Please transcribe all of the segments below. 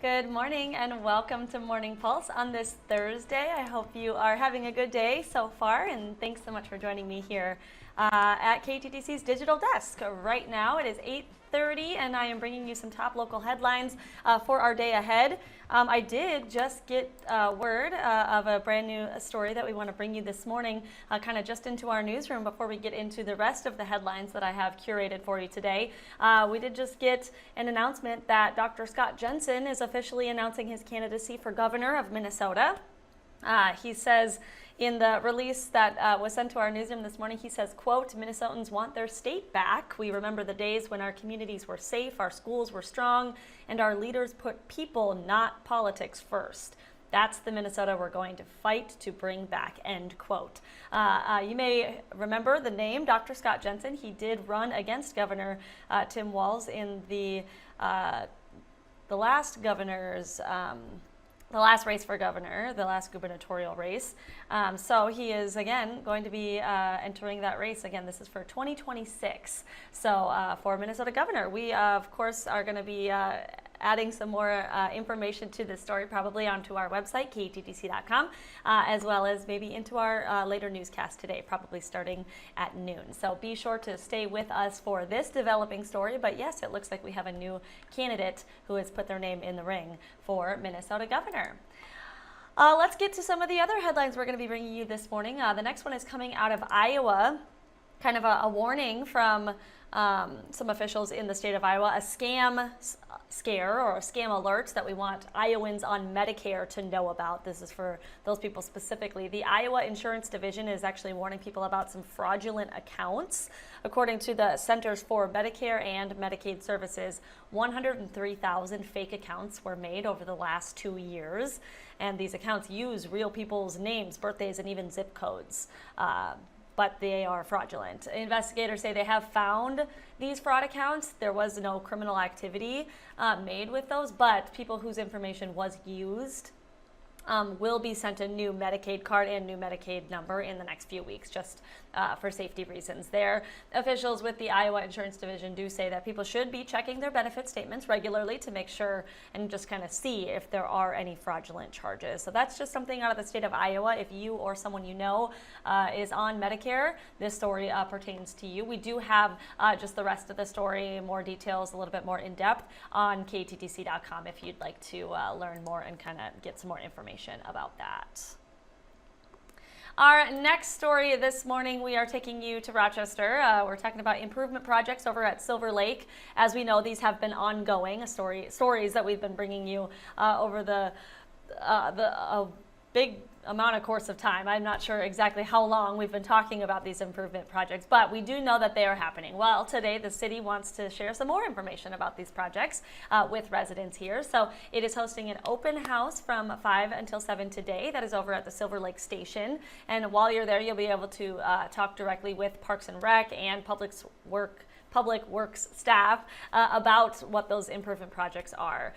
Good morning and welcome to Morning Pulse on this Thursday. I hope you are having a good day so far, and thanks so much for joining me here at KTTC's Digital Desk. Right now it is 8:30 and I am bringing you some top local headlines for our day ahead. I did just get word of a brand new story that we want to bring you this morning, kind of just into our newsroom before we get into the rest of the headlines that I have curated for you today. We did just get an announcement that Dr. Scott Jensen is officially announcing his candidacy for governor of Minnesota. He says in the release that was sent to our newsroom this morning, he says, quote, "Minnesotans want their state back. We remember the days when our communities were safe, our schools were strong, and our leaders put people, not politics, first. That's the Minnesota we're going to fight to bring back," end quote. You may remember the name Dr. Scott Jensen. He did run against Governor Tim Walz in the last governor's the last race for governor, the last gubernatorial race. So he is, again, going to be entering that race. Again, this is for 2026. So for Minnesota governor, we, of course, are going to be adding some more information to this story, probably onto our website, KTTC.com, as well as maybe into our later newscast today, probably starting at noon. So be sure to stay with us for this developing story. But yes, it looks like we have a new candidate who has put their name in the ring for Minnesota governor. Let's get to some of the other headlines we're going to be bringing you this morning. The next one is coming out of Iowa, kind of a warning from some officials in the state of Iowa, a scam scare or a scam alert that we want Iowans on Medicare to know about. This is for those people specifically. The Iowa Insurance Division is actually warning people about some fraudulent accounts. According to the Centers for Medicare and Medicaid Services, 103,000 fake accounts were made over the last 2 years. And these accounts use real people's names, birthdays, and even zip codes. But they are fraudulent. Investigators say they have found these fraud accounts. There was no criminal activity made with those, but people whose information was used will be sent a new Medicaid card and new Medicaid number in the next few weeks, just for safety reasons. There, officials with the Iowa Insurance Division do say that people should be checking their benefit statements regularly to make sure and just kind of see if there are any fraudulent charges. So that's just something out of the state of Iowa. If you or someone you know is on Medicare, this story pertains to you. We do have just the rest of the story, more details, a little bit more in depth on KTTC.com if you'd like to learn more and kind of get some more information about that. Our next story this morning, we are taking you to Rochester. We're talking about improvement projects over at Silver Lake. As we know, these have been ongoing stories that we've been bringing you over the big amount of course of time. I'm not sure exactly how long we've been talking about these improvement projects, but we do know that they are happening. Well, today the city wants to share some more information about these projects with residents here. So it is hosting an open house from 5 until 7 today. That is over at the Silver Lake Station. And while you're there, you'll be able to talk directly with Parks and Rec and Public Works staff about what those improvement projects are.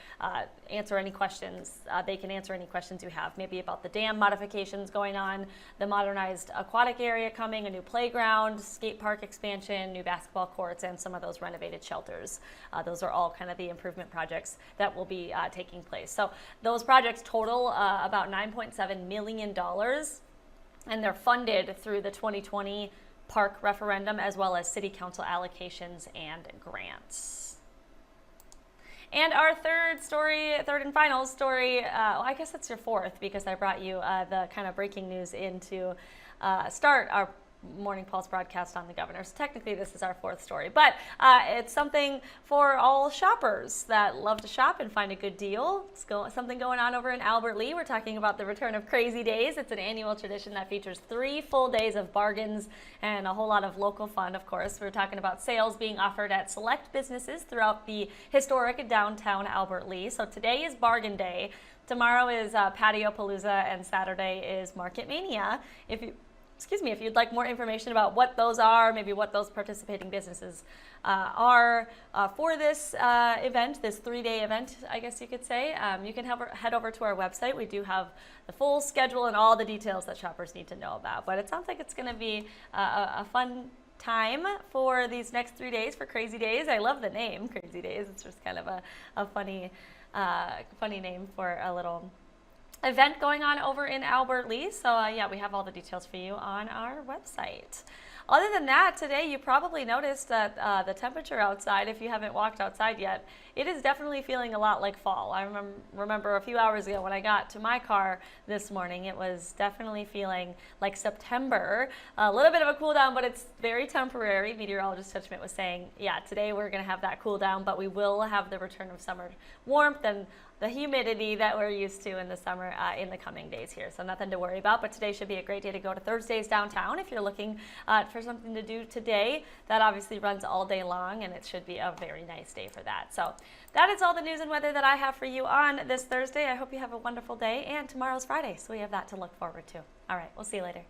Answer any questions. They can answer any questions you have, maybe about the dam modifications going on, the modernized aquatic area coming, a new playground, skate park expansion, new basketball courts, and some of those renovated shelters. Those are all kind of the improvement projects that will be taking place. So those projects total about $9.7 million, and they're funded through the 2020 park referendum, as well as city council allocations and grants. And our third and final story, I guess it's your fourth because I brought you the kind of breaking news in to start our Morning Pulse broadcast on the governor. So technically this is our fourth story, but it's something for all shoppers that love to shop and find a good deal. It's something going on over in Albert Lea. We're talking about the return of Crazy Days. It's an annual tradition that features 3 full days of bargains and a whole lot of local fun, of course. We're talking about sales being offered at select businesses throughout the historic downtown Albert Lea. So today is Bargain Day. Tomorrow is Patio Palooza, and Saturday is Market Mania. If you'd like more information about what those are, maybe what those participating businesses are for this event, this 3-day event, I guess you could say, you can head over to our website. We do have the full schedule and all the details that shoppers need to know about. But it sounds like it's going to be a fun time for these next 3 days for Crazy Days. I love the name Crazy Days. It's just kind of a funny funny name for a little event going on over in Albert Lee. So yeah, we have all the details for you on our website. Other than that, today you probably noticed that the temperature outside, if you haven't walked outside yet, it is definitely feeling a lot like fall. I remember a few hours ago when I got to my car this morning, it was definitely feeling like September. A little bit of a cool down, but it's very temporary. Meteorologist Ted Schmidt was saying, yeah, today we're going to have that cool down, but we will have the return of summer warmth and the humidity that we're used to in the summer in the coming days here. So nothing to worry about, but today should be a great day to go to Thursday's downtown if you're looking for something to do today. That obviously runs all day long, and it should be a very nice day for that. So that is all the news and weather that I have for you on this Thursday. I hope you have a wonderful day, and tomorrow's Friday, so we have that to look forward to. All right, we'll see you later.